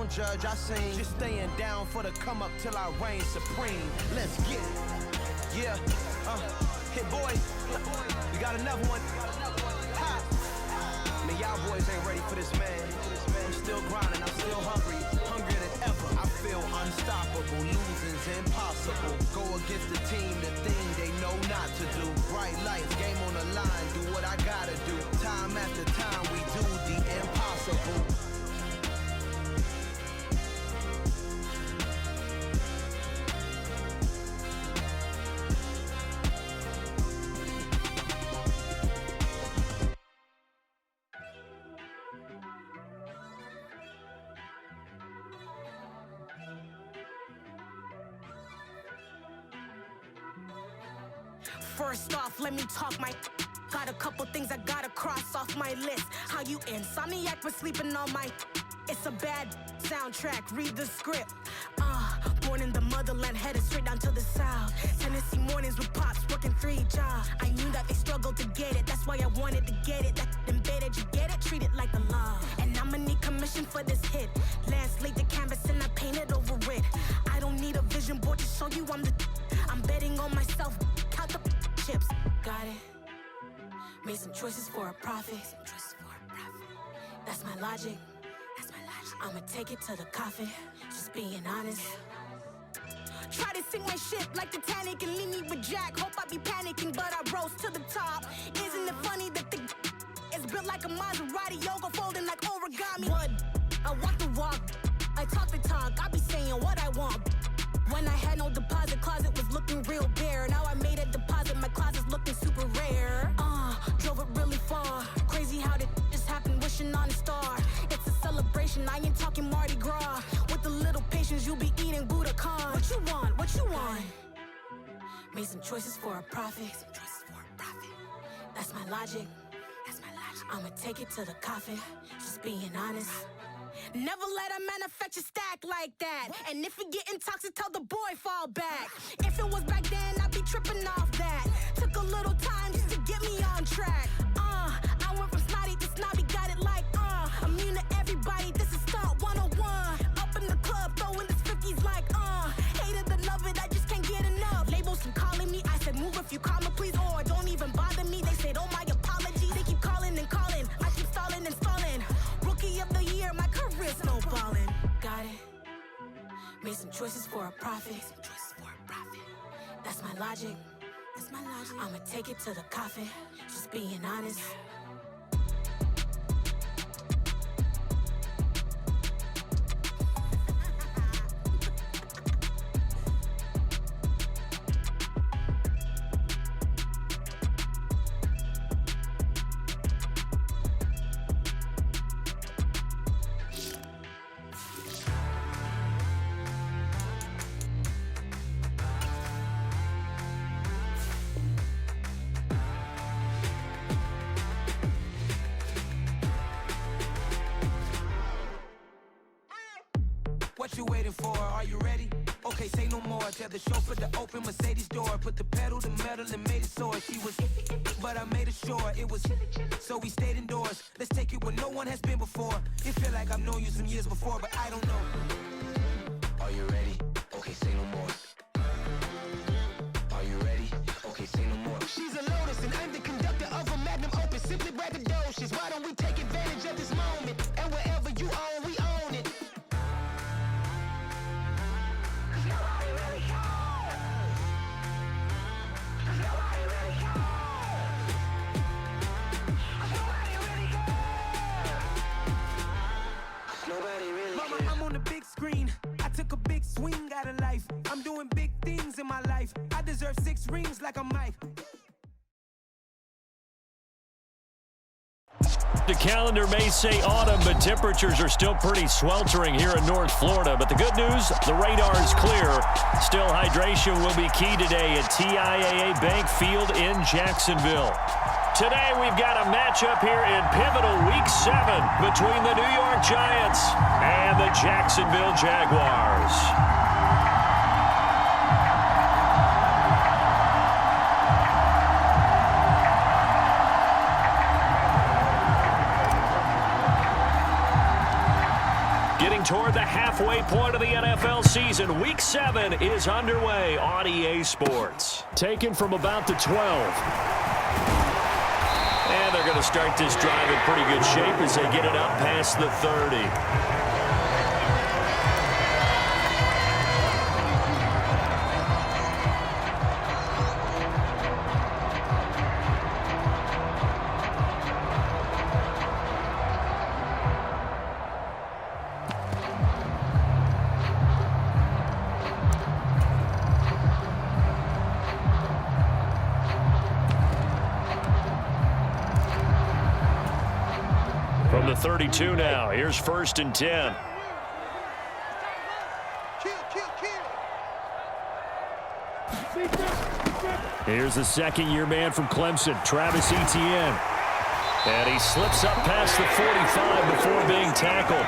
don't judge, I sing. Just staying down for the come up till I reign supreme. Let's get it. Yeah, hit boy. We got another one. Ha. Man, y'all boys ain't ready for this, man. I'm still grinding, I'm still hungry, hungrier than ever. I feel unstoppable, losing's impossible. Go against the team, the thing they know not to do. Bright lights, game on the line, do what I gotta do. Time after time, we do the impossible. First off, let me talk my. Got a couple things I gotta cross off my list. How you insomniac for sleeping on my. It's a bad soundtrack, read the script. Born in the motherland, headed straight down to the south. Tennessee mornings with pops, working 3 jobs. I knew that they struggled to get it, that's why I wanted to get it. That embedded, you get it, treat it like the law. And I'ma need commission for this hit. Lance laid the canvas and I painted over it. I don't need a vision board to show you I'm betting on myself, count the chips. Got it. Made some choices for a profit. That's my logic. I'ma take it to the coffin. Just being honest. Try to sink my ship like Titanic and leave me with Jack. Hope I be panicking, but I rose to the top. Isn't it funny that the is built like a Maserati, yoga folding like origami? What? I walk the walk, I talk the talk. I be saying what I want. When I had no deposit, closet was looking real bare. Now I made a deposit, my closet's looking super rare. Drove it really far. Crazy how did just happen, wishing on a star. It's a celebration, I ain't talking Mardi Gras. With a little patience, you'll be eating Budokan. What you want? What you want? Made some choices for a profit. That's my logic. I'ma take it to the coffin. Just being honest. Never let a manufacture stack like that. And if it getting toxic, tell the boy fall back. If it was back then, I'd be tripping off that. Took a little time just to get me on track. I went from snotty to snobby, got it like immune to everybody, this is Stunt 101. Up in the club, throwing this 50s like hate it or love it, I just can't get enough. Labels keep calling me, I said move if you call me please, or don't even bother me. They said oh my apologies, they keep calling and calling. I keep stalling and stalling. Rookie of the year, my career's snowballing. Got it. Made some choices for a profit. That's my logic. I'ma take it to the coffin. Just being honest. What you waiting for? Are you ready? Okay, say no more. Tell the chauffeur to open Mercedes door. Put the pedal to metal and made it soar. She was, but I made it sure it was. So we stayed indoors. Let's take it where no one has been before. It feel like I've known you some years before, but I don't know. Are you ready? Okay, say no more. Are you ready? Okay, say no more. She's a Lotus and I'm the conductor of a Magnum Opus. Simply braggadocious. Why don't we take advantage of this moment? And wherever you own, we own it. Mama, I'm on the big screen. I took a big swing out of life. I'm doing big things in my life. I deserve 6 rings like I'm Mike. The calendar may say autumn, but temperatures are still pretty sweltering here in North Florida. But the good news, the radar is clear. Still, hydration will be key today at TIAA Bank Field in Jacksonville. Today, we've got a matchup here in pivotal Week 7 between the New York Giants and the Jacksonville Jaguars. Getting toward the halfway point of the NFL season. Week 7 is underway on EA Sports. Taken from about the 12. And they're going to start this drive in pretty good shape as they get it up past the 30. From the 32 now, here's 1st and 10. Here's the second-year man from Clemson, Travis Etienne. And he slips up past the 45 before being tackled.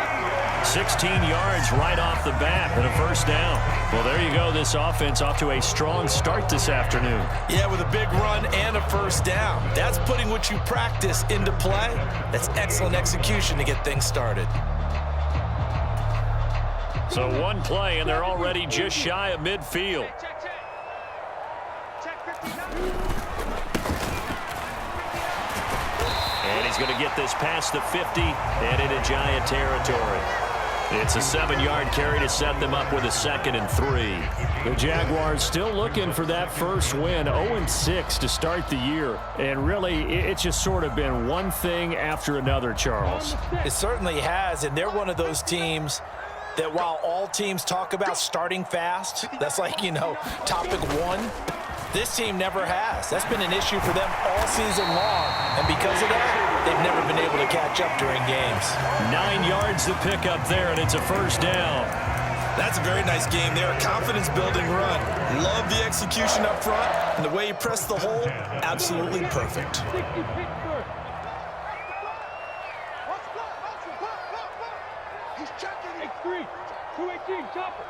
16 yards right off the bat and a 1st down. Well, there you go. This offense off to a strong start this afternoon. Yeah, with a big run and a 1st down. That's putting what you practice into play. That's excellent execution to get things started. So one play, and they're already just shy of midfield. And he's going to get this past the 50 and into Giant territory. It's a 7-yard carry to set them up with a 2nd and 3. The Jaguars still looking for that first win, 0-6 to start the year. And really, it's just sort of been one thing after another, Charles. It certainly has, and they're one of those teams that while all teams talk about starting fast, that's like, topic 1, this team never has. That's been an issue for them all season long, and because of that, they've never been able to catch up during games. 9 yards to pick up there, and it's a 1st down. That's a very nice game there, a confidence-building run. Love the execution up front, and the way he pressed the hole, absolutely perfect. He's checking it. 3, 218, chopper.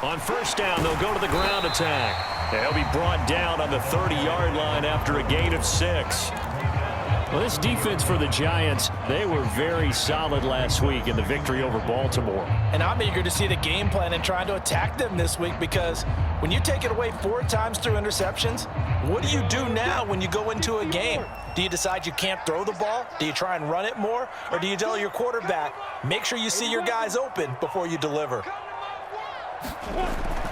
On 1st down, they'll go to the ground attack. They'll be brought down on the 30-yard line after a gain of 6. Well, this defense for the Giants, they were very solid last week in the victory over Baltimore. And I'm eager to see the game plan and trying to attack them this week, because when you take it away 4 times through interceptions, what do you do now when you go into a game? Do you decide you can't throw the ball? Do you try and run it more? Or do you tell your quarterback, make sure you see your guys open before you deliver?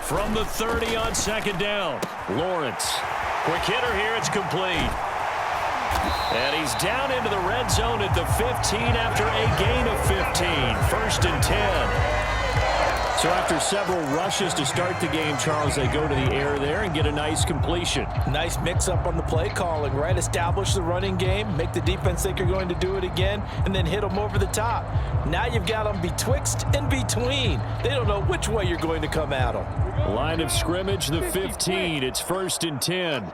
From the 30 on 2nd down, Lawrence. Quick hitter here, it's complete. And he's down into the red zone at the 15 after a gain of 15. 1st and 10. So after several rushes to start the game, Charles, they go to the air there and get a nice completion. Nice mix-up on the play calling, right? Establish the running game, make the defense think you're going to do it again, and then hit them over the top. Now you've got them betwixt and between. They don't know which way you're going to come at them. Line of scrimmage, the 15. It's 1st and 10.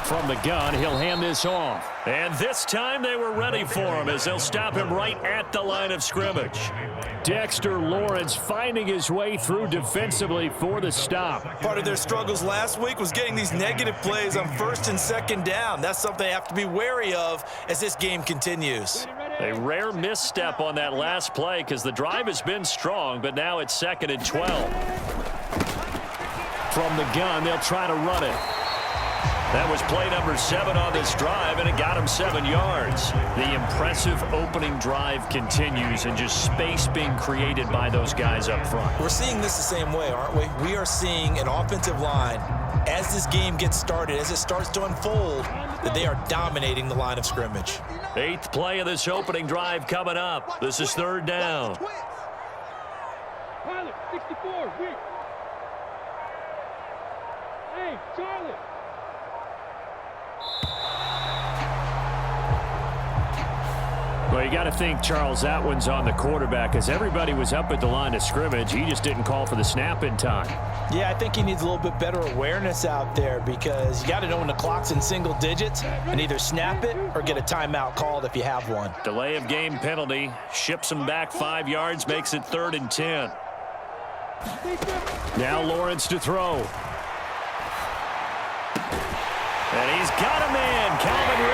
From the gun, he'll hand this off. And this time they were ready for him as they'll stop him right at the line of scrimmage. Dexter Lawrence finding his way through defensively for the stop. Part of their struggles last week was getting these negative plays on 1st and 2nd down. That's something they have to be wary of as this game continues. A rare misstep on that last play because the drive has been strong, but now it's 2nd and 12. From the gun, they'll try to run it. That was play number 7 on this drive, and it got him 7 yards. The impressive opening drive continues, and just space being created by those guys up front. We're seeing this the same way, aren't we? We are seeing an offensive line, as this game gets started, as it starts to unfold, that they are dominating the line of scrimmage. 8th play of this opening drive coming up. This is 3rd down. Pilot, 64, weak. Hey, Charlie. Well, you got to think, Charles, that one's on the quarterback because everybody was up at the line of scrimmage. He just didn't call for the snap in time. Yeah, I think he needs a little bit better awareness out there because you got to know when the clock's in single digits and either snap it or get a timeout called if you have one. Delay of game penalty ships him back 5 yards, makes it 3rd and 10. Now Lawrence to throw. And he's got a man, Calvin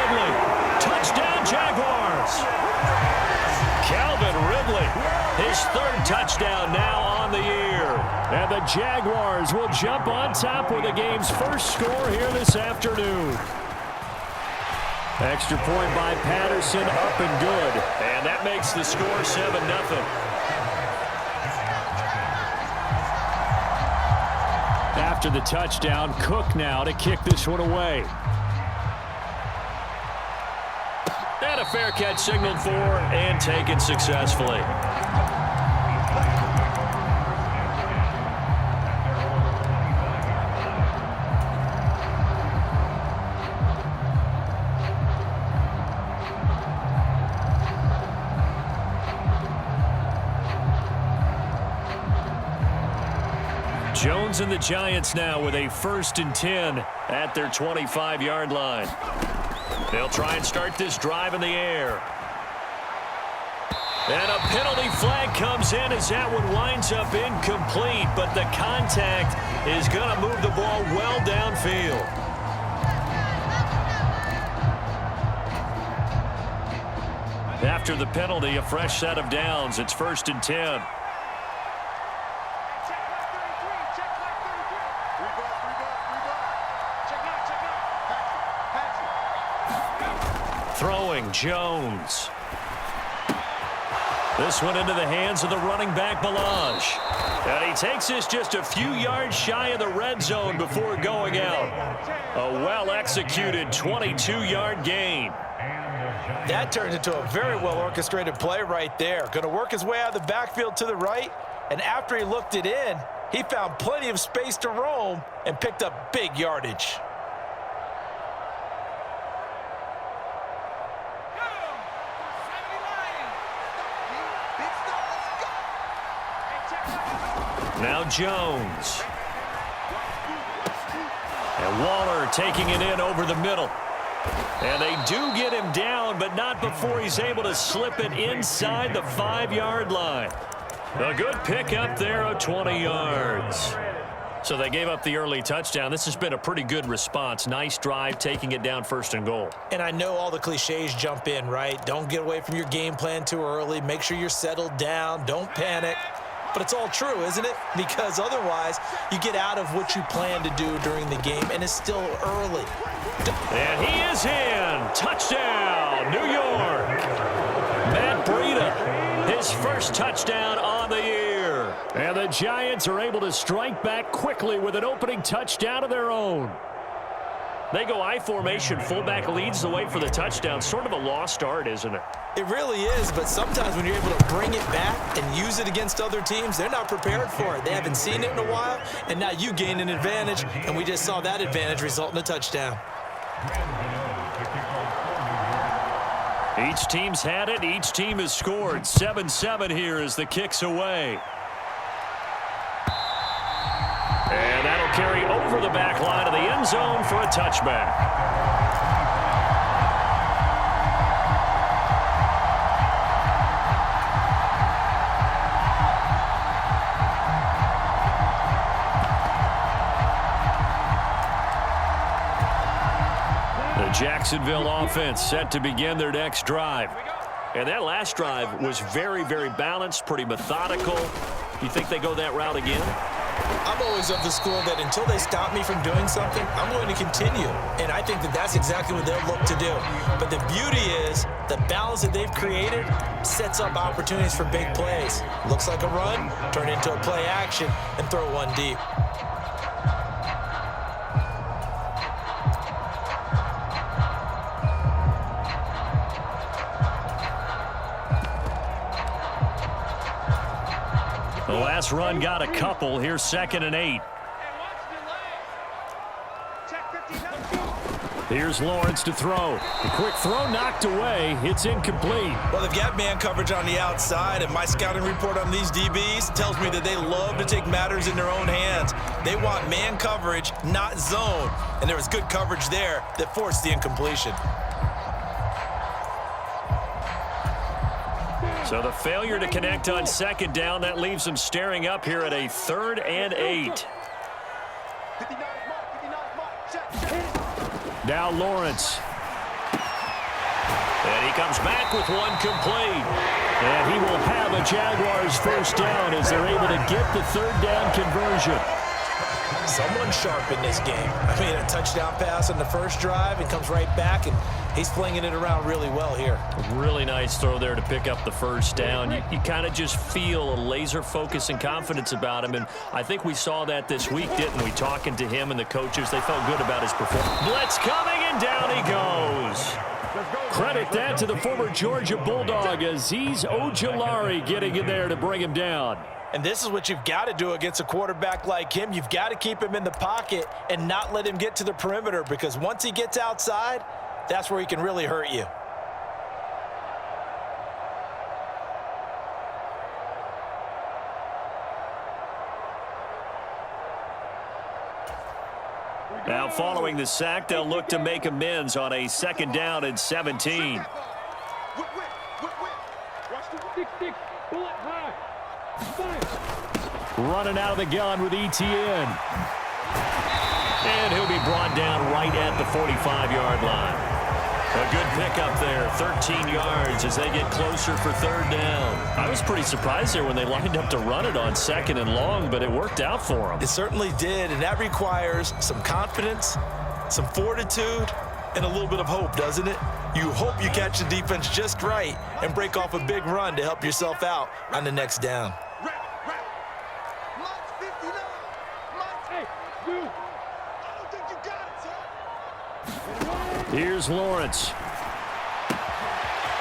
touchdown now on the year. And the Jaguars will jump on top with the game's first score here this afternoon. Extra point by Patterson, up and good. And that makes the score 7-0. After the touchdown, Cook now to kick this one away. And a fair catch signaled for and taken successfully. Jones and the Giants now with a 1st and 10 at their 25-yard line. They'll try and start this drive in the air. And a penalty flag comes in as that one winds up incomplete, but the contact is going to move the ball well downfield. After the penalty, a fresh set of downs. It's 1st and 10. Throwing, Jones. This one into the hands of the running back, Melange. And he takes this just a few yards shy of the red zone before going out. A well-executed 22-yard gain. That turned into a very well-orchestrated play right there. Going to work his way out of the backfield to the right, and after he looked it in, he found plenty of space to roam and picked up big yardage. Now Jones. And Waller taking it in over the middle. And they do get him down, but not before he's able to slip it inside the 5-yard line. A good pickup there of 20 yards. So they gave up the early touchdown. This has been a pretty good response. Nice drive, taking it down 1st and goal. And I know all the cliches jump in, right? Don't get away from your game plan too early. Make sure you're settled down. Don't panic. But it's all true, isn't it? Because otherwise, you get out of what you plan to do during the game, and it's still early. And he is in. Touchdown, New York. Matt Breida, his first touchdown on the year. And the Giants are able to strike back quickly with an opening touchdown of their own. They go I formation. Fullback leads the way for the touchdown. Sort of a lost art, isn't it? It really is, but sometimes when you're able to bring it back and use it against other teams, they're not prepared for it. They haven't seen it in a while, and now you gain an advantage, and we just saw that advantage result in a touchdown. Each team's had it. Each team has scored. 7-7 here as the kick's away. And that'll carry over the back line of the end zone for a touchback. The Jacksonville offense set to begin their next drive. And that last drive was very, very balanced, pretty methodical. You think they go that route again? I'm always of the school that until they stop me from doing something, I'm going to continue. And I think that that's exactly what they'll look to do. But the beauty is the balance that they've created sets up opportunities for big plays. Looks like a run, turn into a play action, and throw one deep. The last run got a couple. Here's 2nd and 8. Here's Lawrence to throw. The quick throw knocked away. It's incomplete. Well, they've got man coverage on the outside, and my scouting report on these DBs tells me that they love to take matters in their own hands. They want man coverage, not zone. And there was good coverage there that forced the incompletion. So the failure to connect on 2nd down, that leaves them staring up here at a 3rd and 8. Now Lawrence. And he comes back back with one complete. And he will have a Jaguars first down as they're able to get the third down conversion. Someone sharp in this game. I mean, a touchdown pass on the first drive and comes right back, and he's flinging it around really well here. Really nice throw there to pick up the first down. You kind of just feel a laser focus and confidence about him, and I think we saw that this week, didn't we? Talking to him and the coaches, they felt good about his performance. Blitz coming, and down he goes. Credit that to the former Georgia Bulldog, Azeez Ojulari getting in there to bring him down. And this is what you've got to do against a quarterback like him. You've got to keep him in the pocket and not let him get to the perimeter, because once he gets outside, that's where he can really hurt you. Now following the sack, they'll look to make amends on a second down and 17. Running out of the gun with ETN. And he'll be brought down right at the 45-yard line. A good pickup there, 13 yards as they get closer for third down. I was pretty surprised there when they lined up to run it on second and long, but it worked out for them. It certainly did, and that requires some confidence, some fortitude, and a little bit of hope, doesn't it? You hope you catch the defense just right and break off a big run to help yourself out on the next down. Here's Lawrence.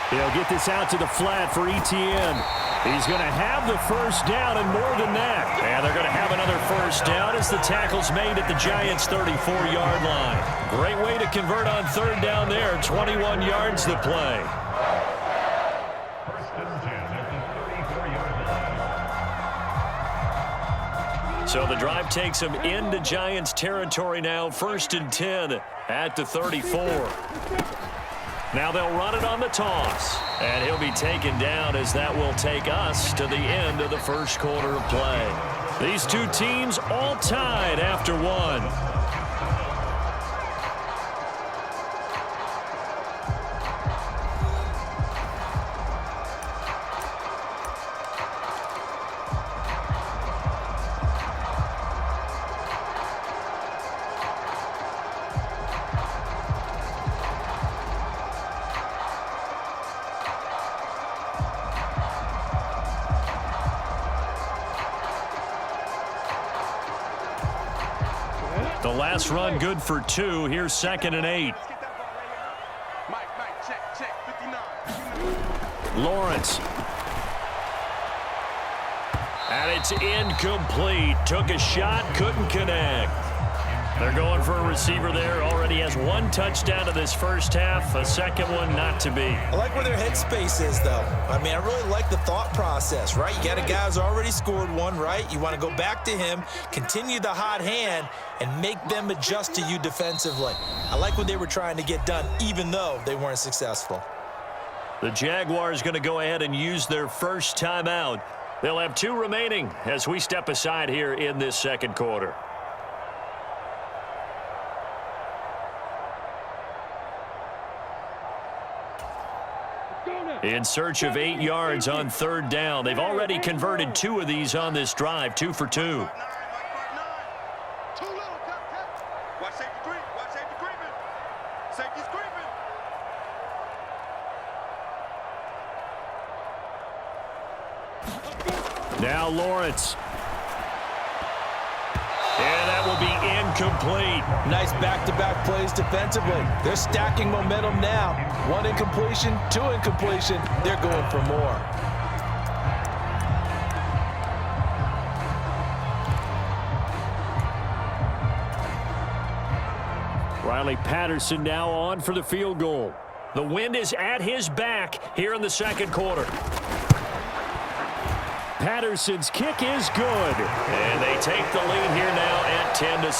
He'll get this out to the flat for ETN. He's going to have the first down and more than that. And they're going to have another first down as the tackle's made at the Giants' 34-yard line. Great way to convert on third down there. 21 yards to play. So the drive takes him into Giants territory now. 1st and 10 at the 34. Now they'll run it on the toss. And he'll be taken down as that will take us to the end of the first quarter of play. These two teams all tied after one. The last run good for 2. Here's 2nd and 8. Lawrence. And it's incomplete. Took a shot, couldn't connect. They're going for a receiver there. Already has 1 touchdown to this first half. A second one not to be. I like where their headspace is, though. I mean, I really like the thought process, right? You got a guy who's already scored 1, right? You want to go back to him, continue the hot hand, and make them adjust to you defensively. I like what they were trying to get done, even though they weren't successful. The Jaguars going to go ahead and use their first timeout. They'll have 2 remaining as we step aside here in this second quarter. In search of 8 yards on third down. They've already converted 2 of these on this drive, 2 for 2. Now Lawrence. And that will be incomplete. Nice back-to-back plays defensively. They're stacking momentum now. 1 incompletion, 2 incompletion. They're going for more. Riley Patterson now on for the field goal. The wind is at his back here in the second quarter. Patterson's kick is good. And they take the lead here now at 10-7.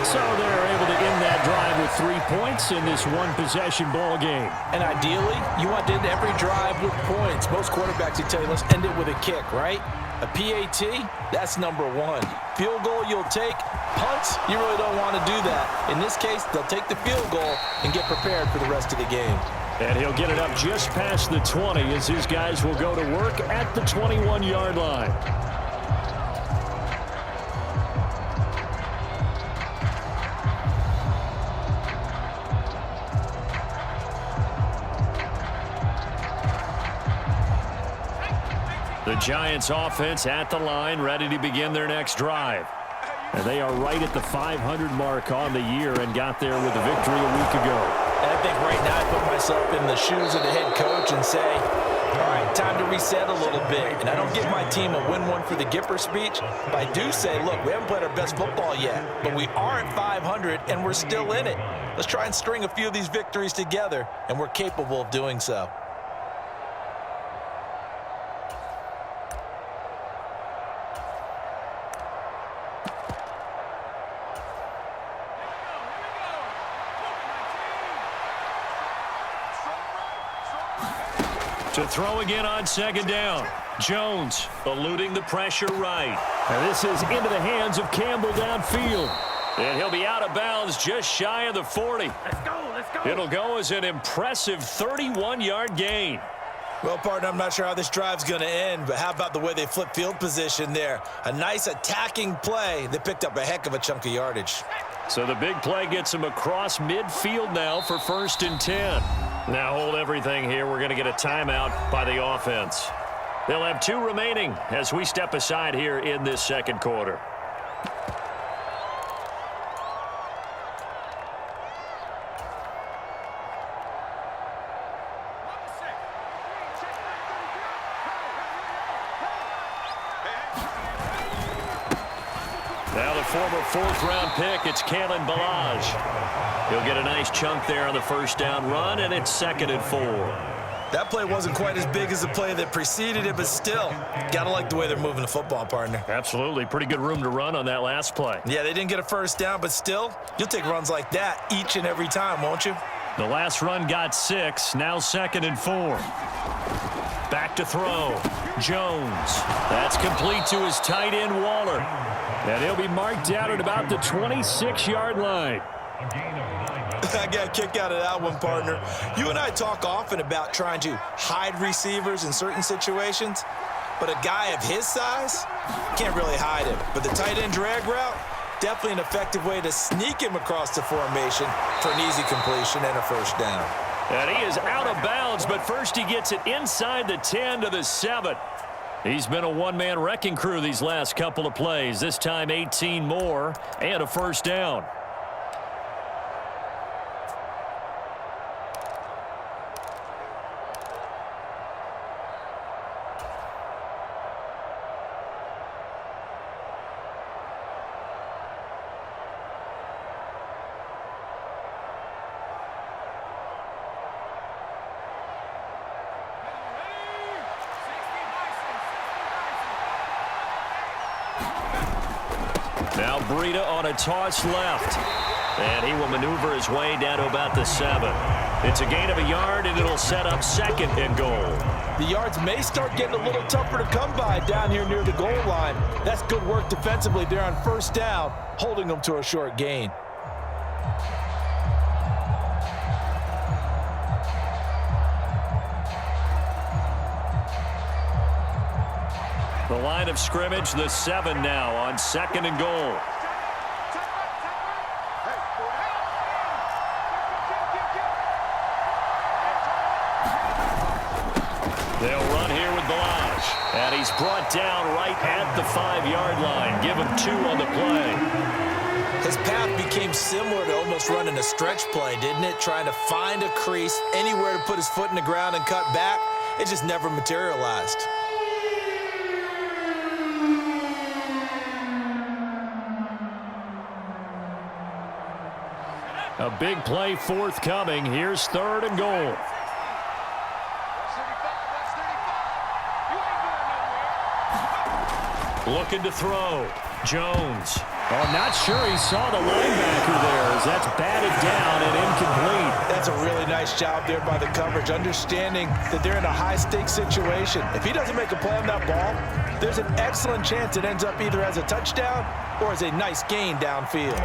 So they're able to end that drive with 3 points in this one-possession ball game. And ideally, you want to end every drive with points. Most quarterbacks will tell you, let's end it with a kick, right? A PAT, that's number one. Field goal you'll take. Punts, you really don't want to do that. In this case, they'll take the field goal and get prepared for the rest of the game. And he'll get it up just past the 20 as his guys will go to work at the 21-yard line. The Giants offense at the line, ready to begin their next drive. And they are right at the 500 mark on the year and got there with a victory a week ago. And I think right now I put myself in the shoes of the head coach and say, all right, time to reset a little bit. And I don't give my team a win one for the Gipper speech, but I do say, look, we haven't played our best football yet, but we are at 500 and we're still in it. Let's try and string a few of these victories together, and we're capable of doing so. To throw again on second down. Jones eluding the pressure right. And this is into the hands of Campbell downfield. And he'll be out of bounds just shy of the 40. Let's go. It'll go as an impressive 31-yard gain. Well, partner, I'm not sure how this drive's going to end, but how about the way they flip field position there? A nice attacking play. They picked up a heck of a chunk of yardage. So the big play gets him across midfield now for 1st and 10. Now hold everything here. We're going to get a timeout by the offense. They'll have 2 remaining as we step aside here in this second quarter. Now the former 4th-round pick, it's Kalen Ballage. He'll get a nice chunk there on the first down run, and it's 2nd and 4. That play wasn't quite as big as the play that preceded it, but still, got to like the way they're moving the football, partner. Absolutely. Pretty good room to run on that last play. Yeah, they didn't get a first down, but still, you'll take runs like that each and every time, won't you? The last run got 6, now 2nd and 4. Back to throw. Jones. That's complete to his tight end, Waller. And he'll be marked down at about the 26-yard line. I got a kick out of that one, partner. You and I talk often about trying to hide receivers in certain situations, but a guy of his size can't really hide him. But the tight end drag route, definitely an effective way to sneak him across the formation for an easy completion and a first down. And he is out of bounds, but first he gets it inside the 10 to the 7. He's been a one-man wrecking crew these last couple of plays. This time 18 more and a first down. Now Breida on a toss left. And he will maneuver his way down to about the 7. It's a gain of a yard, and it'll set up 2nd and goal. The yards may start getting a little tougher to come by down here near the goal line. That's good work defensively there on first down, holding them to a short gain. The line of scrimmage, the 7 now on 2nd and goal. They'll run here with Ballage. And he's brought down right at the 5-yard line. Give him 2 on the play. His path became similar to almost running a stretch play, didn't it? Trying to find a crease, anywhere to put his foot in the ground and cut back. It just never materialized. A big play forthcoming. Here's 3rd and goal. Looking to throw. Jones. Oh, not sure he saw the linebacker there as that's batted down and incomplete. That That's a really nice job there by the coverage, understanding that they're in a high-stakes situation. If he doesn't make a play on that ball, there's an excellent chance it ends up either as a touchdown or as a nice gain downfield.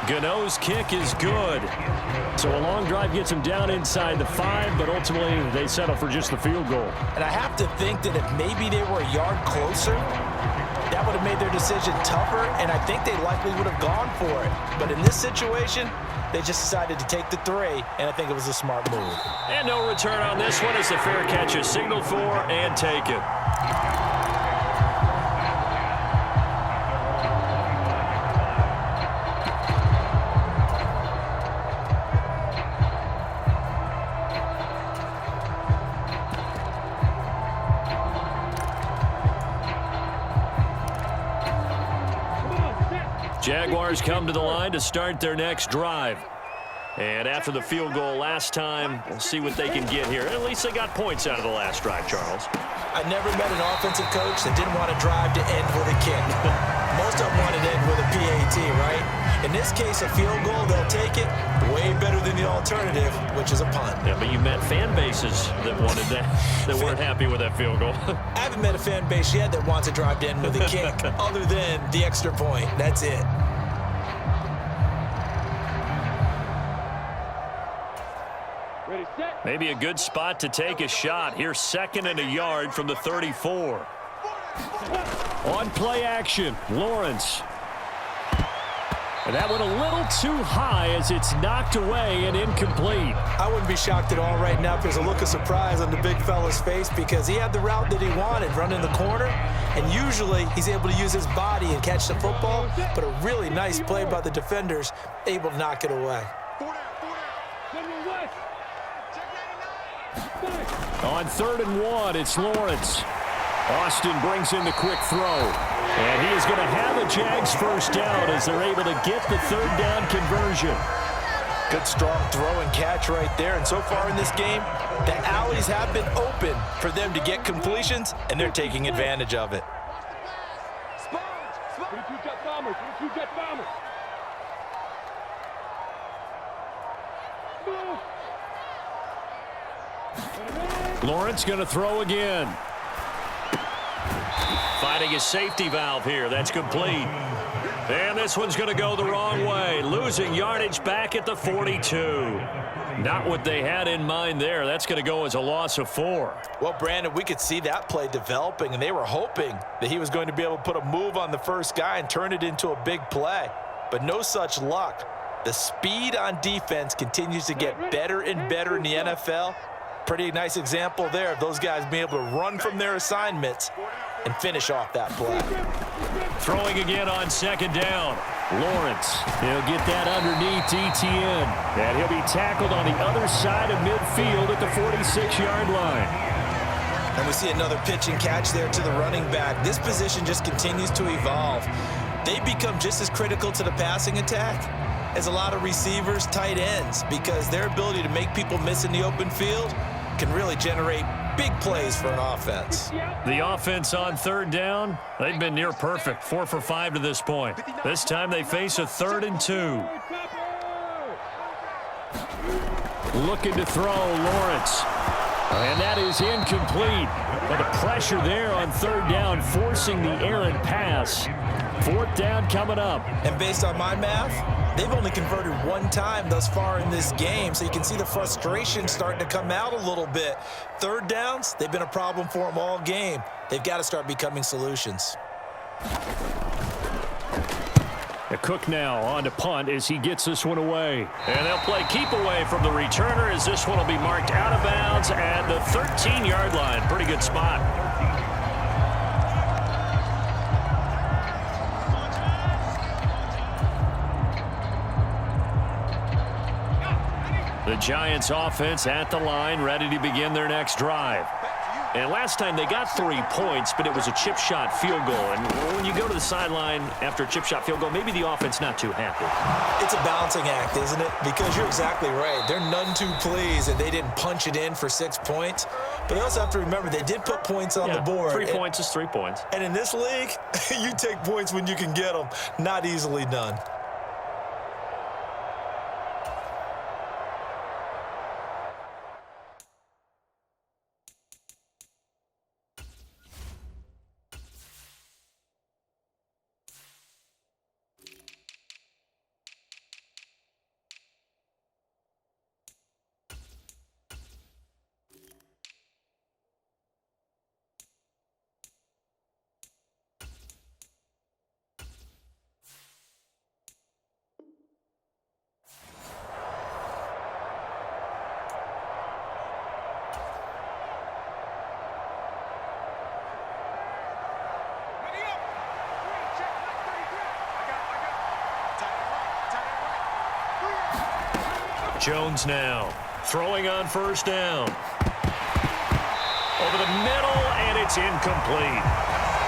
Gano's kick is good. So a long drive gets him down inside the 5, but ultimately they settle for just the field goal. And I have to think that if maybe they were a yard closer, that would have made their decision tougher, and I think they likely would have gone for it. But in this situation, they just decided to take the 3, and I think it was a smart move. And no return on this one as the fair catch is signaled for and taken. Jaguars come to the line to start their next drive. And after the field goal last time, we'll see what they can get here. At least they got points out of the last drive, Charles. I never met an offensive coach that didn't want to drive to end with a kick. Most of them wanted to end with a PAT, right? In this case, a field goal, they'll take it. Way better than the alternative, which is a punt. Yeah, but you met fan bases that wanted that, that weren't happy with that field goal. I haven't met a fan base yet that wants to drive to end with a kick, other than the extra point. That's it. Maybe a good spot to take a shot. Here's 2nd and a yard from the 34. On play action, Lawrence. And that went a little too high as it's knocked away and incomplete. I wouldn't be shocked at all right now if there's a look of surprise on the big fella's face because he had the route that he wanted, running the corner, and usually he's able to use his body and catch the football, but a really nice play by the defenders, able to knock it away. On 3rd and 1, it's Lawrence. Austin brings in the quick throw. And he is going to have a Jags first down as they're able to get the 3rd down conversion. Good strong throw and catch right there. And so far in this game, the alleys have been open for them to get completions, and they're taking advantage of it. Lawrence going to throw again. Finding his safety valve here. That's complete. And this one's going to go the wrong way. Losing yardage back at the 42. Not what they had in mind there. That's going to go as a loss of 4. Well, Brandon, we could see that play developing, and they were hoping that he was going to be able to put a move on the first guy and turn it into a big play. But no such luck. The speed on defense continues to get better and better in the NFL. Pretty nice example there of those guys being able to run from their assignments and finish off that play. Throwing again on 2nd down. Lawrence, he'll get that underneath ETN. And he'll be tackled on the other side of midfield at the 46-yard line. And we see another pitch and catch there to the running back. This position just continues to evolve. They become just as critical to the passing attack as a lot of receivers, tight ends, because their ability to make people miss in the open field can really generate big plays for an offense. The offense on 3rd down, they've been near perfect, 4 for 5 to this point. This time they face a 3rd and 2. Looking to throw, Lawrence. And that is incomplete. But the pressure there on 3rd down, forcing the errant pass. 4th down coming up. And based on my math, they've only converted 1 time thus far in this game, so you can see the frustration starting to come out a little bit. 3rd downs, they've been a problem for them all game. They've got to start becoming solutions. The Cook now on to punt as he gets this one away. And they'll play keep away from the returner as this one will be marked out of bounds at the 13-yard line. Pretty good spot. The Giants offense at the line, ready to begin their next drive. And last time they got 3 points, but it was a chip shot field goal. And when you go to the sideline after a chip shot field goal, maybe the offense not too happy. It's a balancing act, isn't it? Because you're exactly right. They're none too pleased that they didn't punch it in for 6 points. But they also have to remember they did put points on the board. 3 points is 3 points. And in this league, you take points when you can get them. Not easily done. Jones now throwing on first down. Over the middle, and it's incomplete.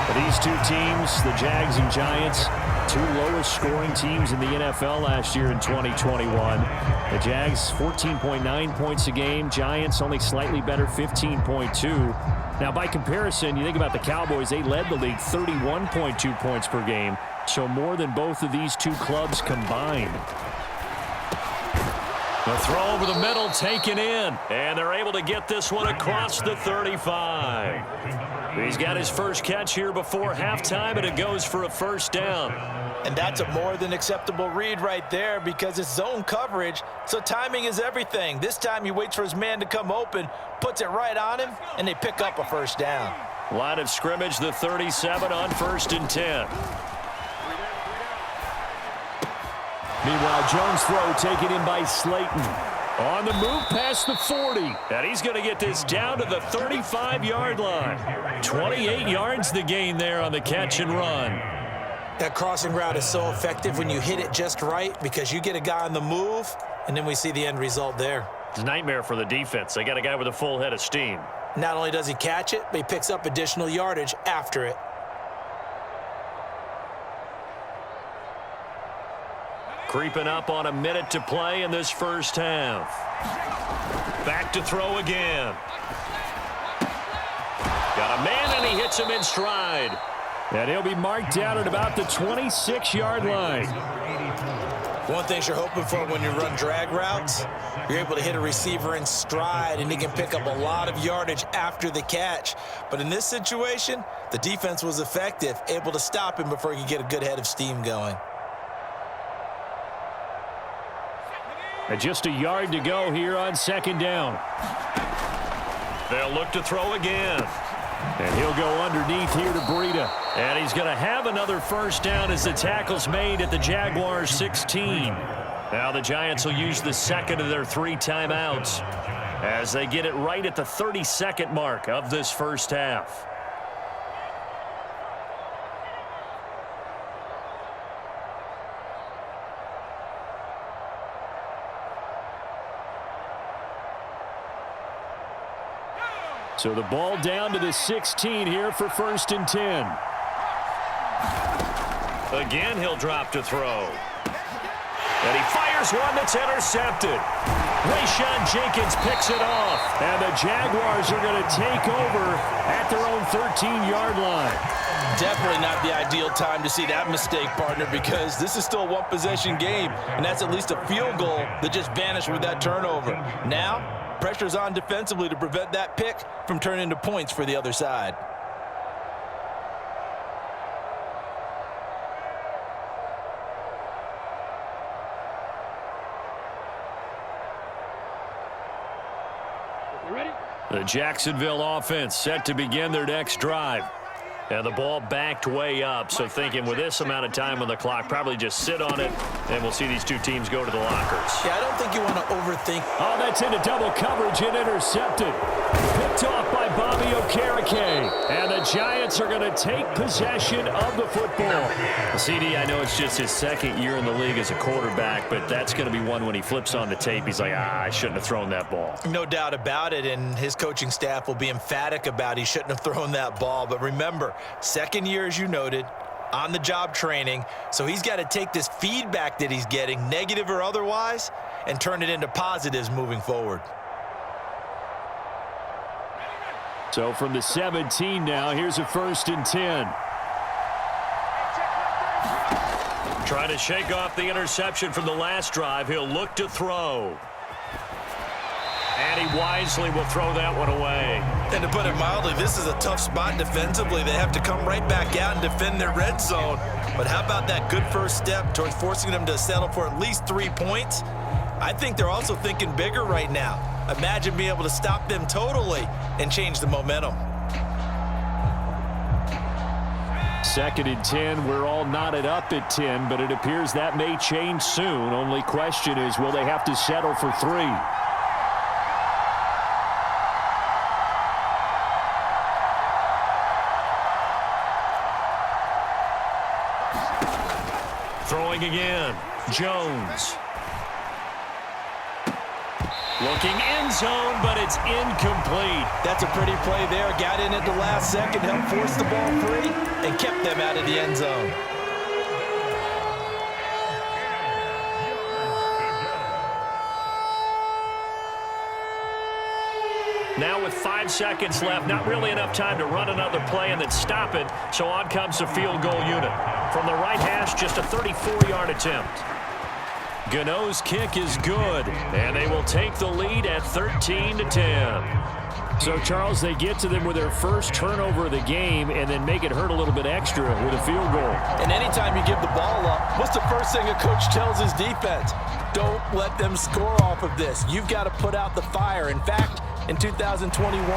For these two teams, the Jags and Giants, two lowest scoring teams in the NFL last year in 2021. The Jags, 14.9 points a game. Giants only slightly better, 15.2. Now, by comparison, you think about the Cowboys, they led the league 31.2 points per game, so more than both of these two clubs combined. The throw over the middle taken in, and they're able to get this one across the 35. He's got his first catch here before halftime, and it goes for a first down. And that's a more than acceptable read right there because it's zone coverage, so timing is everything. This time he waits for his man to come open, puts it right on him, and they pick up a first down. Line of scrimmage, the 37 on 1st and 10. Meanwhile, Jones' throw taken in by Slayton. On the move past the 40. And he's going to get this down to the 35-yard line. 28 yards the gain there on the catch and run. That crossing route is so effective when you hit it just right because you get a guy on the move, and then we see the end result there. It's a nightmare for the defense. They got a guy with a full head of steam. Not only does he catch it, but he picks up additional yardage after it. Creeping up on a minute to play in this first half. Back to throw again. Got a man, and he hits him in stride. And he'll be marked down at about the 26-yard line. One thing you're hoping for when you run drag routes, you're able to hit a receiver in stride, and he can pick up a lot of yardage after the catch. But in this situation, the defense was effective, able to stop him before he could get a good head of steam going. And just a yard to go here on 2nd down. They'll look to throw again. And he'll go underneath here to Breida. And he's going to have another first down as the tackle's made at the Jaguars' 16. Now the Giants will use the second of their 3 timeouts as they get it right at the 32nd mark of this first half. So the ball down to the 16 here for 1st and 10. Again, he'll drop to throw. And he fires one that's intercepted. Rayshon Jenkins picks it off. And the Jaguars are going to take over at their own 13-yard line. Definitely not the ideal time to see that mistake, partner, because this is still a one-possession game, and that's at least a field goal that just vanished with that turnover. Now, pressure's on defensively to prevent that pick from turning into points for the other side. You ready? The Jacksonville offense set to begin their next drive. And the ball backed way up, so thinking with this amount of time on the clock, probably just sit on it, and we'll see these two teams go to the lockers. Yeah, I don't think you want to overthink. Oh, that's into double coverage and intercepted. Picked off by Bobby Okereke. And the Giants are going to take possession of the football. CD, I know it's just his second year in the league as a quarterback, but that's going to be one when he flips on the tape. He's like, I shouldn't have thrown that ball. No doubt about it, and his coaching staff will be emphatic about he shouldn't have thrown that ball. But remember, second year, as you noted, on-the-job training, so he's got to take this feedback that he's getting, negative or otherwise, and turn it into positives moving forward. So from the 17 now, here's a 1st and 10. Trying to shake off the interception from the last drive. He'll look to throw. And he wisely will throw that one away. And to put it mildly, this is a tough spot defensively. They have to come right back out and defend their red zone. But how about that good first step towards forcing them to settle for at least 3 points? I think they're also thinking bigger right now. Imagine being able to stop them totally and change the momentum. 2nd and 10. We're all knotted up at 10, but it appears that may change soon. Only question is, will they have to settle for 3? Throwing again. Jones. Looking end zone, but it's incomplete. That's a pretty play there. Got in at the last second, helped force the ball free, and kept them out of the end zone. Now with 5 seconds left, not really enough time to run another play and then stop it, so on comes the field goal unit. From the right hash, just a 34-yard attempt. Gano's kick is good, and they will take the lead at 13-10. So, Charles, they get to them with their first turnover of the game and then make it hurt a little bit extra with a field goal. And anytime you give the ball up, what's the first thing a coach tells his defense? Don't let them score off of this. You've got to put out the fire. In fact, in 2021,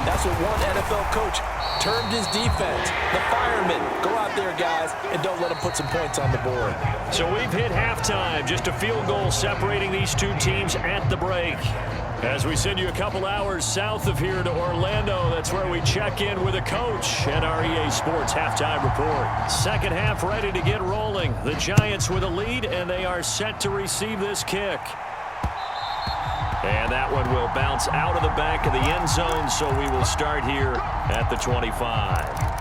that's what one NFL coach termed his defense. The firemen. Go out there, guys, and don't let them put some points on the board. So we've hit halftime. Just a field goal separating these two teams at the break. As we send you a couple hours south of here to Orlando, that's where we check in with a coach at our EA Sports Halftime Report. Second half ready to get rolling. The Giants with a lead, and they are set to receive this kick. And that one will bounce out of the back of the end zone, so we will start here at the 25.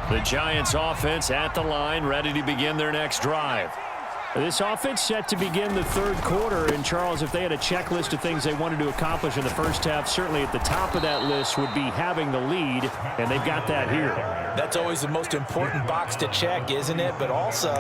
The Giants offense at the line, ready to begin their next drive. This offense set to begin the third quarter, and Charles, if they had a checklist of things they wanted to accomplish in the first half, certainly at the top of that list would be having the lead, and they've got that here. That's always the most important box to check, isn't it? But also,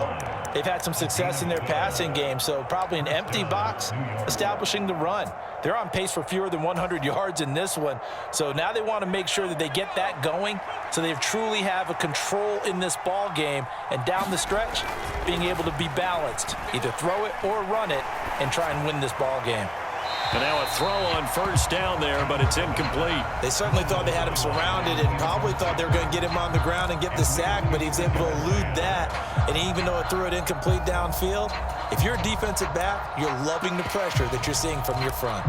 they've had some success in their passing game, so probably an empty box establishing the run. They're on pace for fewer than 100 yards in this one, so now they want to make sure that they get that going so they truly have a control in this ball game, and down the stretch, being able to be balanced, either throw it or run it, and try and win this ball game. And now a throw on first down there, but it's incomplete. They certainly thought they had him surrounded and probably thought they were going to get him on the ground and get the sack, but he was able to elude that. And even though it threw it incomplete downfield, if you're a defensive back, you're loving the pressure that you're seeing from your front.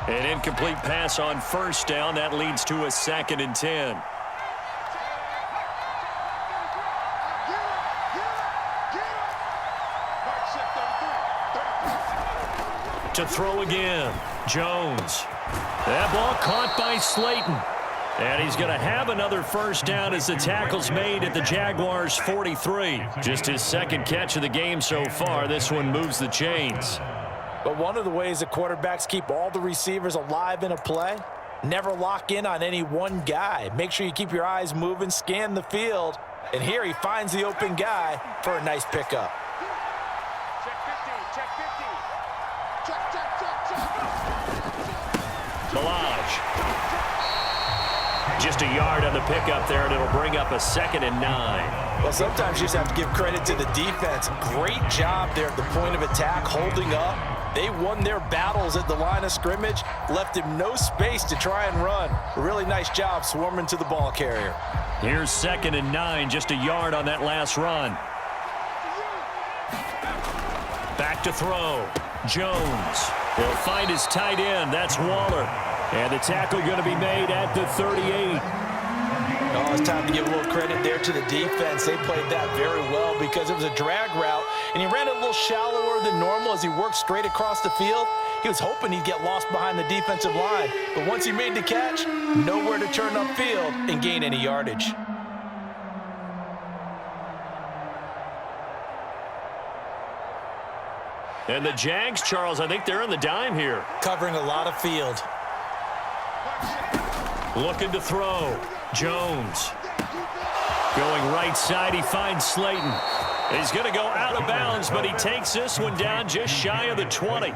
An incomplete pass on first down. That leads to a 2nd and 10. To throw again, Jones. That ball caught by Slayton. And he's going to have another first down as the tackle's made at the Jaguars' 43. Just his second catch of the game so far. This one moves the chains. But one of the ways that quarterbacks keep all the receivers alive in a play, never lock in on any one guy. Make sure you keep your eyes moving, scan the field, And here he finds the open guy for a nice pickup. Check 50, check 50. Check. Balaj. Just a yard on the pickup there, and it'll bring up a 2nd and 9. Well, sometimes you just have to give credit to the defense. Great job there at the point of attack, holding up. They won their battles at the line of scrimmage, left him no space to try and run. A really nice job swarming to the ball carrier. Here's 2nd and 9, just a yard on that last run. Back to throw. Jones will find his tight end. That's Waller. And the tackle going to be made at the 38. Oh, it's time to give a little credit there to the defense. They played that very well because it was a drag route, and he ran it a little shallower than normal as he worked straight across the field. He was hoping he'd get lost behind the defensive line, but once he made the catch, nowhere to turn upfield and gain any yardage. And the Jags, Charles, I think they're in the dime here. Covering a lot of field. Looking to throw. Jones. Going right side, he finds Slayton. He's going to go out of bounds, but he takes this one down just shy of the 20.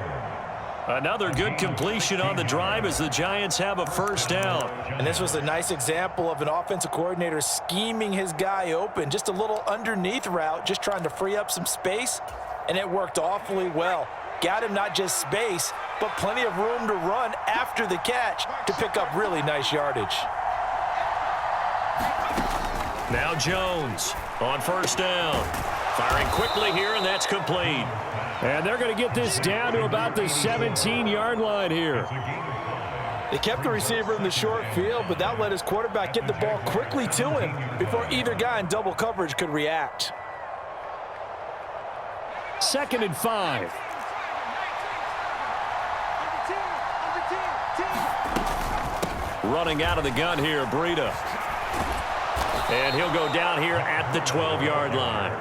Another good completion on the drive as the Giants have a first down. And this was a nice example of an offensive coordinator scheming his guy open. Just a little underneath route, just trying to free up some space, and it worked awfully well. Got him not just space, but plenty of room to run after the catch to pick up really nice yardage. Now Jones on first down. Firing quickly here, and that's complete. And they're going to get this down to about the 17-yard line here. They kept the receiver in the short field, but that let his quarterback get the ball quickly to him before either guy in double coverage could react. 2nd and 5. Running out of the gun here, Breida. And he'll go down here at the 12-yard line.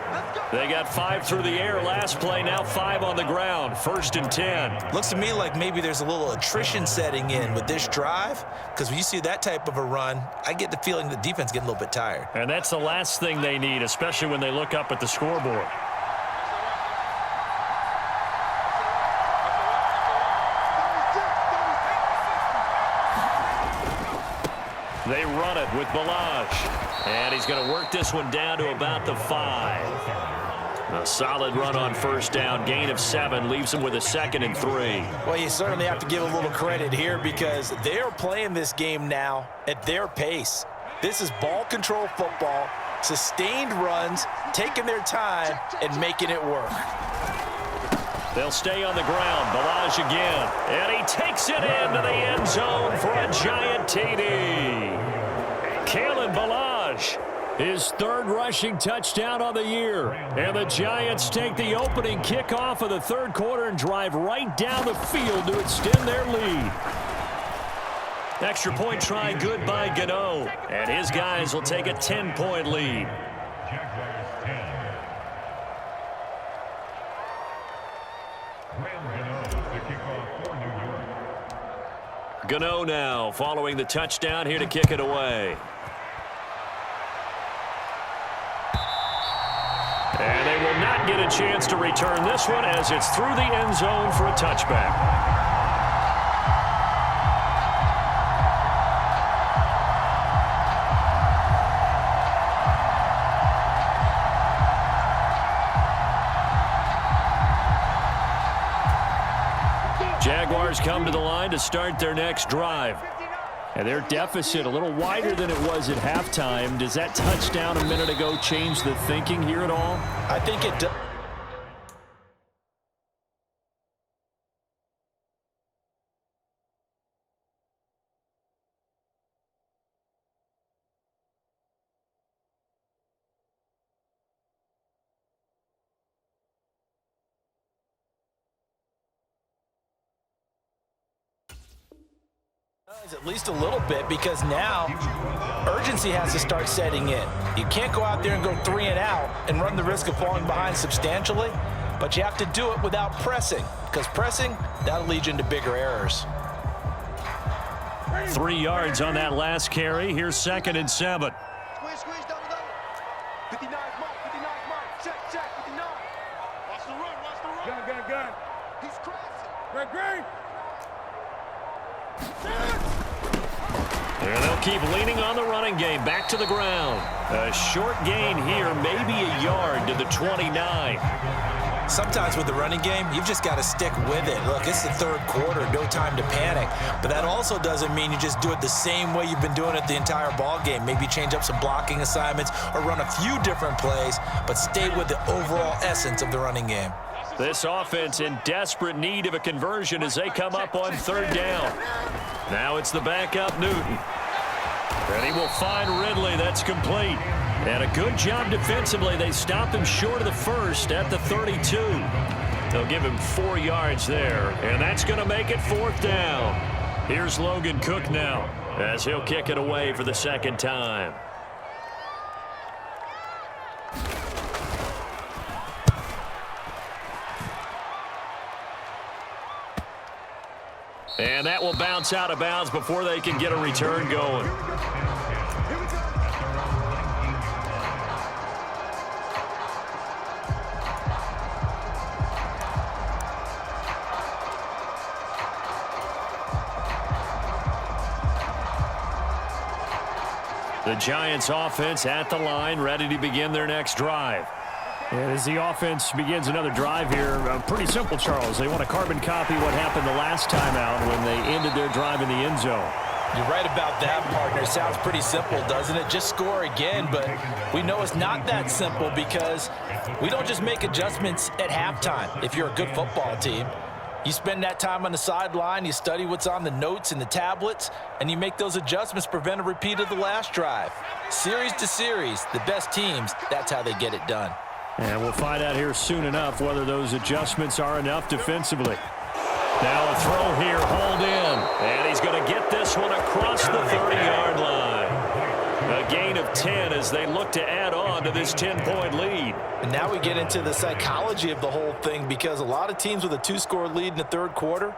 They got 5 through the air last play, now 5 on the ground. 1st and 10. Looks to me like maybe there's a little attrition setting in with this drive, because when you see that type of a run, I get the feeling the defense getting a little bit tired. And that's the last thing they need, especially when they look up at the scoreboard. They run it with Balaj. And he's going to work this one down to about the 5. A solid run on first down. Gain of 7 leaves him with a 2nd and 3. Well, you certainly have to give a little credit here because they're playing this game now at their pace. This is ball control football, sustained runs, taking their time, and making it work. They'll stay on the ground. Balaj again. And he takes it into the end zone for a giant TD. Kalen Balaj, his 3rd rushing touchdown on the year. And the Giants take the opening kickoff of the 3rd quarter and drive right down the field to extend their lead. Extra point try good by Gano. And his guys will take a 10-point lead. Gano now following the touchdown here to kick it away. And they will not get a chance to return this one as it's through the end zone for a touchback. Jaguars come to the line to start their next drive. And their deficit a little wider than it was at halftime. Does that touchdown a minute ago change the thinking here at all? I think it does. At least a little bit, because now urgency has to start setting in. You can't go out there and go 3 and out and run the risk of falling behind substantially, but you have to do it without pressing, because pressing, that'll lead you into bigger errors. 3 yards on that last carry. Here's 2nd and 7. And they'll keep leaning on the running game. Back to the ground. A short gain here, maybe a yard to the 29. Sometimes with the running game, you've just got to stick with it. Look, it's the third quarter, no time to panic. But that also doesn't mean you just do it the same way you've been doing it the entire ball game. Maybe change up some blocking assignments or run a few different plays, but stay with the overall essence of the running game. This offense in desperate need of a conversion as they come up on third down. Now it's the backup Newton. And he will find Ridley. That's complete. And a good job defensively. They stopped him short of the first at the 32. They'll give him 4 yards there. And that's going to make it fourth down. Here's Logan Cook now as he'll kick it away for the second time. And that will bounce out of bounds before they can get a return going. The Giants offense at the line, ready to begin their next drive. And as the offense begins another drive here, pretty simple, Charles. They want to carbon copy what happened the last time out when they ended their drive in the end zone. You're right about that, partner. It sounds pretty simple, doesn't it? Just score again, but we know it's not that simple because we don't just make adjustments at halftime. If you're a good football team, you spend that time on the sideline, you study what's on the notes and the tablets, and you make those adjustments, prevent a repeat of the last drive. Series to series, the best teams, that's how they get it done. And we'll find out here soon enough whether those adjustments are enough defensively. Now a throw here, hauled in. And he's going to get this one across the 30-yard line. A gain of 10 as they look to add on to this 10-point lead. And now we get into the psychology of the whole thing because a lot of teams with a 2-score lead in the third quarter,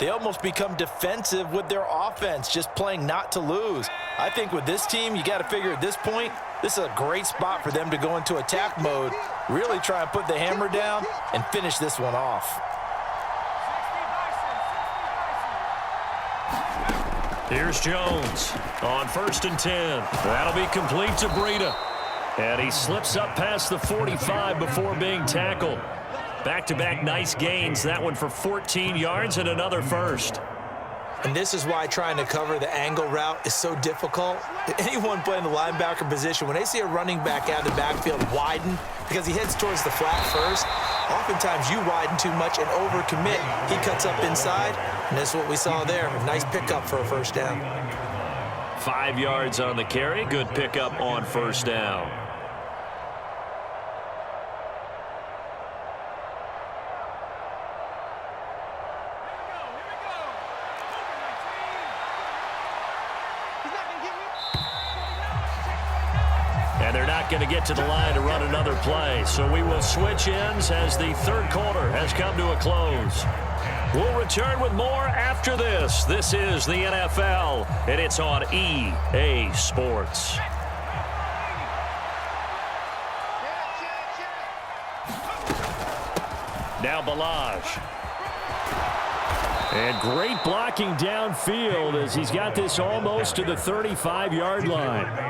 they almost become defensive with their offense, just playing not to lose. I think with this team, you got to figure at this point, this is a great spot for them to go into attack mode, really try and put the hammer down and finish this one off. Here's Jones on 1st and 10. That'll be complete to Breida. And he slips up past the 45 before being tackled. Back-to-back nice gains. That one for 14 yards and another first. And this is why trying to cover the angle route is so difficult. Anyone playing the linebacker position, when they see a running back out of the backfield widen because he heads towards the flat first, oftentimes you widen too much and overcommit. He cuts up inside, and that's what we saw there. A nice pickup for a first down. 5 yards on the carry. Good pickup on first down. And they're not going to get to the line to run another play. So we will switch ends as the third quarter has come to a close. We'll return with more after this. This is the NFL, and it's on EA Sports. Now Balaj. And great blocking downfield as he's got this almost to the 35-yard line.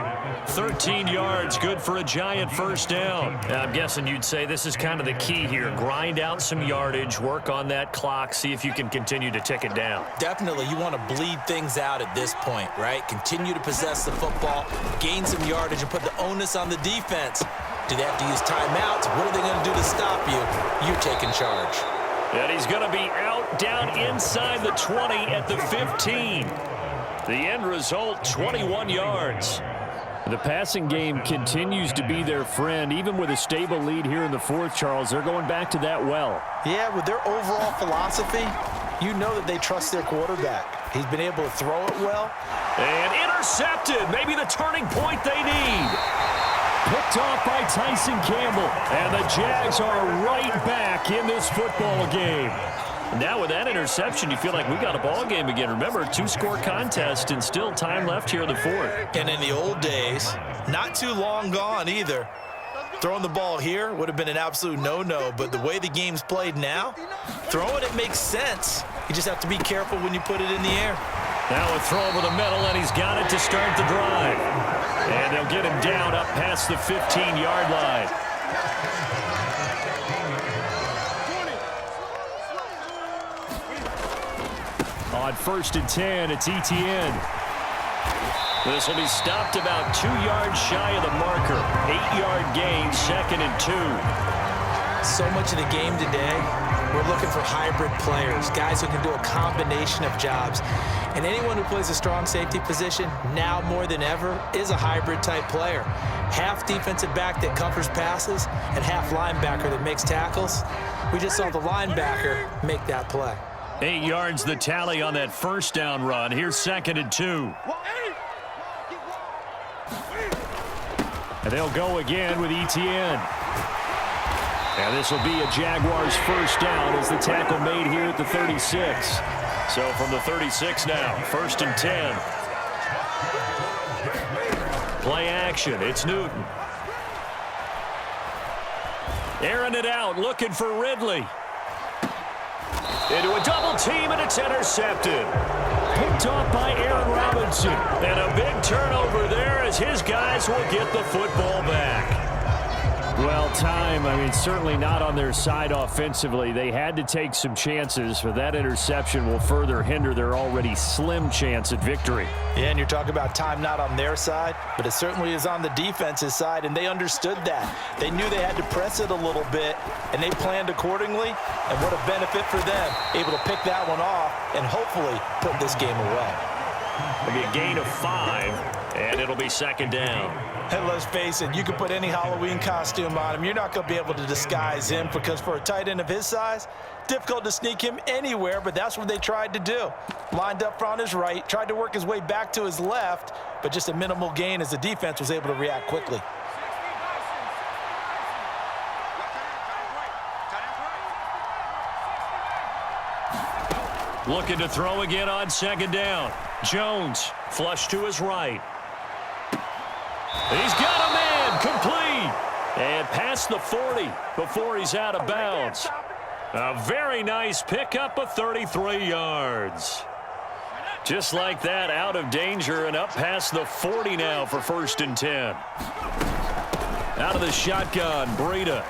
13 yards, good for a Giant first down. I'm guessing you'd say this is kind of the key here. Grind out some yardage, work on that clock, see if you can continue to tick it down. Definitely, you want to bleed things out at this point, right? Continue to possess the football, gain some yardage, and put the onus on the defense. Do they have to use timeouts? What are they going to do to stop you? You're taking charge. And he's going to be out down inside the 20 at the 15. The end result, 21 yards. The passing game continues to be their friend. Even with a stable lead here in the fourth, Charles, they're going back to that well. Yeah, with their overall philosophy, you know that they trust their quarterback. He's been able to throw it well. And intercepted. Maybe the turning point they need. Picked off by Tyson Campbell. And the Jags are right back in this football game. Now with that interception, you feel like we got a ball game again. Remember, 2-score contest and still time left here in the fourth. And in the old days, not too long gone either, Throwing the ball here would have been an absolute no-no, but the way the game's played now, throwing it makes sense. You just have to be careful when you put it in the air. Now a throw over the middle, and he's got it to start the drive. And they'll get him down up past the 15-yard line. On 1st and 10, it's Etienne. This will be stopped about 2 yards shy of the marker. 8-yard gain, 2nd and 2. So much of the game today, we're looking for hybrid players, guys who can do a combination of jobs. And anyone who plays a strong safety position, now more than ever, is a hybrid-type player. Half defensive back that covers passes and half linebacker that makes tackles. We just saw the linebacker make that play. 8 yards the tally on that first down run. Here's 2nd and 2. And they'll go again with Etienne. And this will be a Jaguars first down as the tackle made here at the 36. So from the 36 now, 1st and 10. Play action. It's Newton. Airing it out, looking for Ridley. Into a double team, and it's intercepted. Picked off by Aaron Robinson. And a big turnover there as his guys will get the football back. Well, certainly not on their side offensively. They had to take some chances, but that interception will further hinder their already slim chance at victory. Yeah, and you're talking about time not on their side, but it certainly is on the defense's side, and they understood that. They knew they had to press it a little bit, and they planned accordingly, and what a benefit for them, able to pick that one off and hopefully put this game away. It'll be a gain of 5, and it'll be 2nd down. And let's face it, you can put any Halloween costume on him. You're not going to be able to disguise him because for a tight end of his size, difficult to sneak him anywhere, but that's what they tried to do. Lined up on his right, tried to work his way back to his left, but just a minimal gain as the defense was able to react quickly. Looking to throw again on 2nd down. Jones, flush to his right. He's got a man, complete. And past the 40 before he's out of bounds. A very nice pickup of 33 yards. Just like that, out of danger and up past the 40 now for 1st and 10. Out of the shotgun, Breida.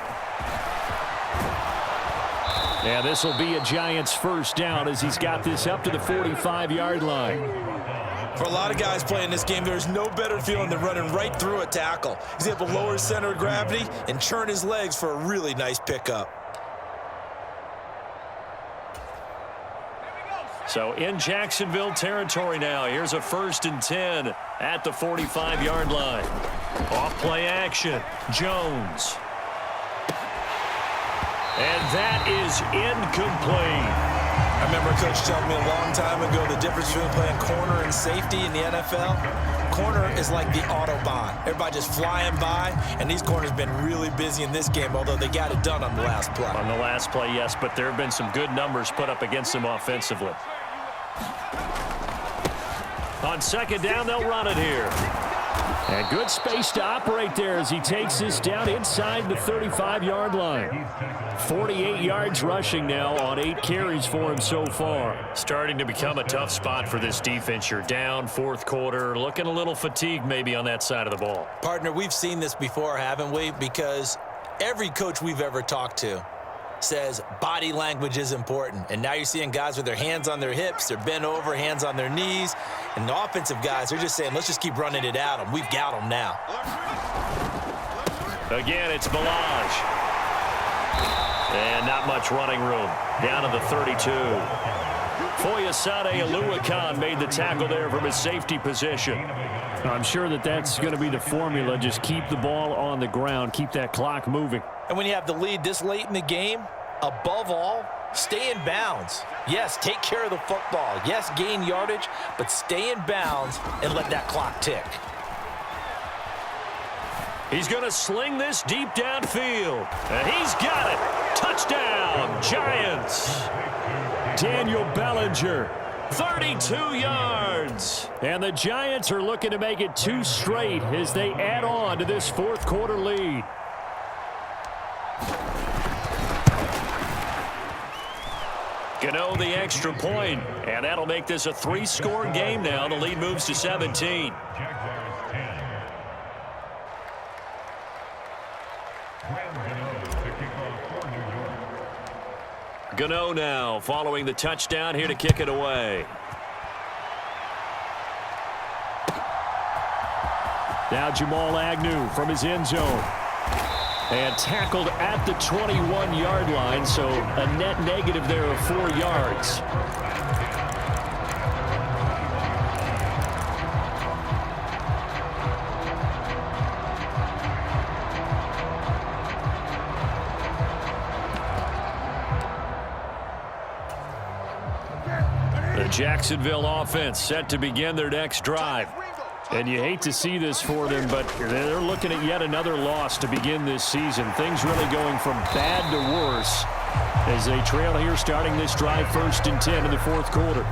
And this will be a Giants first down as he's got this up to the 45-yard line. For a lot of guys playing this game, there's no better feeling than running right through a tackle. He's able to lower his center of gravity and churn his legs for a really nice pickup. So in Jacksonville territory now. Here's a 1st and 10 at the 45-yard line. Off play action. Jones. And that is incomplete. I remember a coach telling me a long time ago the difference between playing corner and safety in the NFL. Corner is like the Autobahn. Everybody just flying by, and these corners have been really busy in this game, although they got it done on the last play. On the last play, yes, but there have been some good numbers put up against them offensively. On 2nd down, they'll run it here. And good space to operate there as he takes this down inside the 35-yard line. 48 yards rushing now on 8 carries for him so far. Starting to become a tough spot for this defense. You're down 4th quarter, looking a little fatigued maybe on that side of the ball. Partner, we've seen this before, haven't we? Because every coach we've ever talked to says body language is important. And now you're seeing guys with their hands on their hips, they're bent over, hands on their knees. And the offensive guys, they're just saying, let's just keep running it at them. We've got them now. Again, it's Balaj. And not much running room. Down to the 32. Foyesade Oluwakan made the tackle there from his safety position. I'm sure that's going to be the formula. Just keep the ball on the ground. Keep that clock moving. And when you have the lead this late in the game, above all, stay in bounds. Yes, take care of the football. Yes, gain yardage, but stay in bounds and let that clock tick. He's going to sling this deep downfield. And he's got it. Touchdown, Giants. Daniel Bellinger, 32 yards. And the Giants are looking to make it 2 straight as they add on to this 4th quarter lead. Gano the extra point, and that'll make this a 3-score game now. The lead moves to 17. Gano now following the touchdown here to kick it away. Now Jamal Agnew from his end zone. And tackled at the 21-yard line, so a net negative there of 4 yards. The Jacksonville offense set to begin their next drive. And you hate to see this for them, but they're looking at yet another loss to begin this season. Things really going from bad to worse as they trail here starting this drive 1st and 10 in the 4th quarter.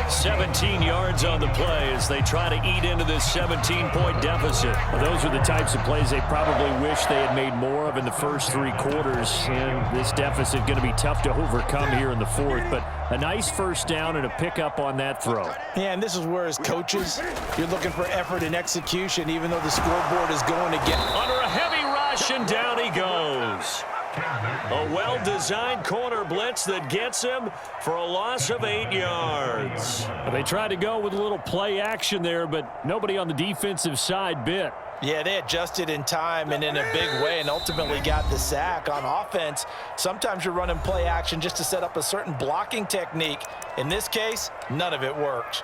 17 yards on the play as they try to eat into this 17-point deficit. Well, those are the types of plays they probably wish they had made more of in the first 3 quarters. And this deficit going to be tough to overcome here in the 4th. But a nice first down and a pickup on that throw. Yeah, and this is where as coaches, you're looking for effort and execution, even though the scoreboard is going again. Under a heavy rush, and down he goes. A well-designed corner blitz that gets him for a loss of 8 yards. They tried to go with a little play action there, but nobody on the defensive side bit. Yeah, they adjusted in time and in a big way and ultimately got the sack. On offense, sometimes you're running play action just to set up a certain blocking technique. In this case, none of it worked.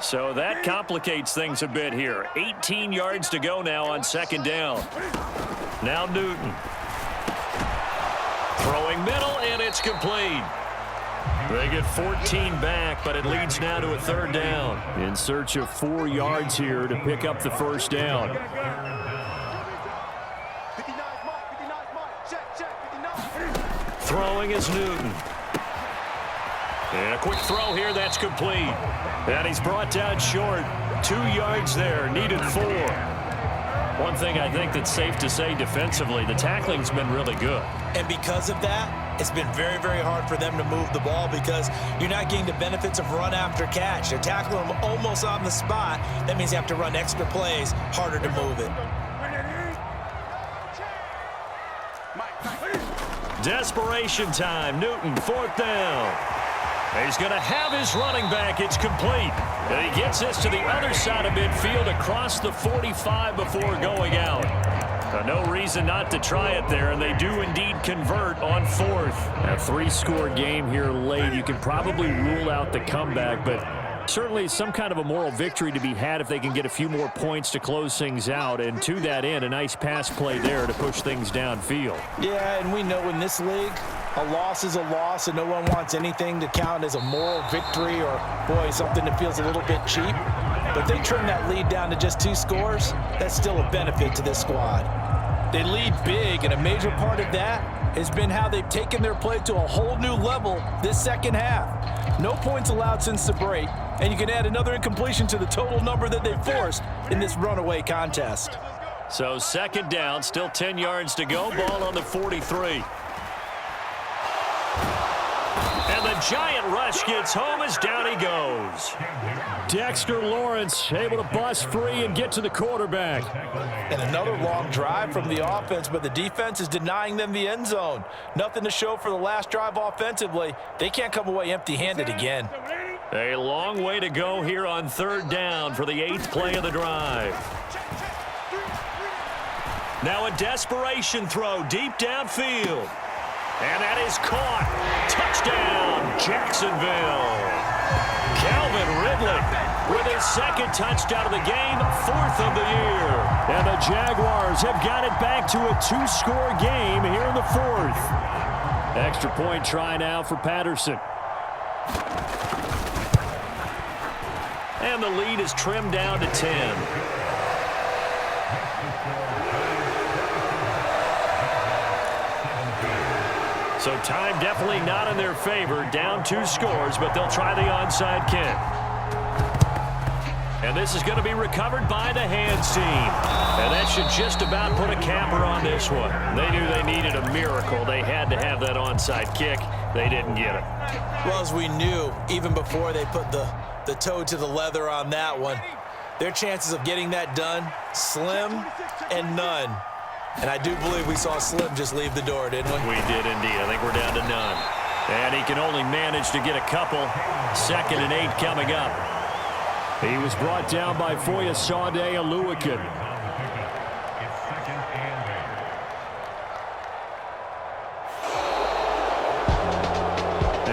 So that complicates things a bit here. 18 yards to go now on 2nd down. Now Newton. Throwing middle, and it's complete. They get 14 back, but it leads now to a 3rd down. In search of 4 yards here to pick up the first down. Throwing is Newton. And a quick throw here, that's complete. And he's brought down short. 2 yards there, needed 4. One thing I think that's safe to say defensively, the tackling's been really good. And because of that, it's been very, very hard for them to move the ball because you're not getting the benefits of run after catch. They're tackling them almost on the spot. That means you have to run extra plays, harder to move it. Desperation time. Newton, 4th down. He's going to have his running back. It's complete. And he gets this to the other side of midfield across the 45 before going out. No reason not to try it there, and they do indeed convert on 4th. A 3-score game here late. You can probably rule out the comeback, but certainly some kind of a moral victory to be had if they can get a few more points to close things out. And to that end, a nice pass play there to push things downfield. Yeah, and we know in this league, a loss is a loss, and no one wants anything to count as a moral victory or, boy, something that feels a little bit cheap. But they trim that lead down to just 2 scores. That's still a benefit to this squad. They lead big, and a major part of that has been how they've taken their play to a whole new level this second half. No points allowed since the break, and you can add another incompletion to the total number that they forced in this runaway contest. So 2nd down, still 10 yards to go. Ball on the 43. And the giant rush gets home as down he goes. Dexter Lawrence able to bust free and get to the quarterback. And another long drive from the offense, but the defense is denying them the end zone. Nothing to show for the last drive offensively. They can't come away empty-handed again. A long way to go here on 3rd down for the 8th play of the drive. Now a desperation throw deep downfield. And that is caught. Touchdown, Jacksonville. Calvin Ridley with his 2nd touchdown of the game, 4th of the year. And the Jaguars have got it back to a 2-score game here in the 4th. Extra point try now for Patterson. And the lead is trimmed down to 10. So time definitely not in their favor. Down 2 scores, but they'll try the onside kick. And this is going to be recovered by the hands team. And that should just about put a capper on this one. They knew they needed a miracle. They had to have that onside kick. They didn't get it. Well, as we knew, even before they put the toe to the leather on that one, their chances of getting that done, slim and none. And I do believe we saw Slim just leave the door, didn't we? We did indeed. I think we're down to none. And he can only manage to get a couple. 2nd and 8 coming up. He was brought down by Foyesade Oluwakin.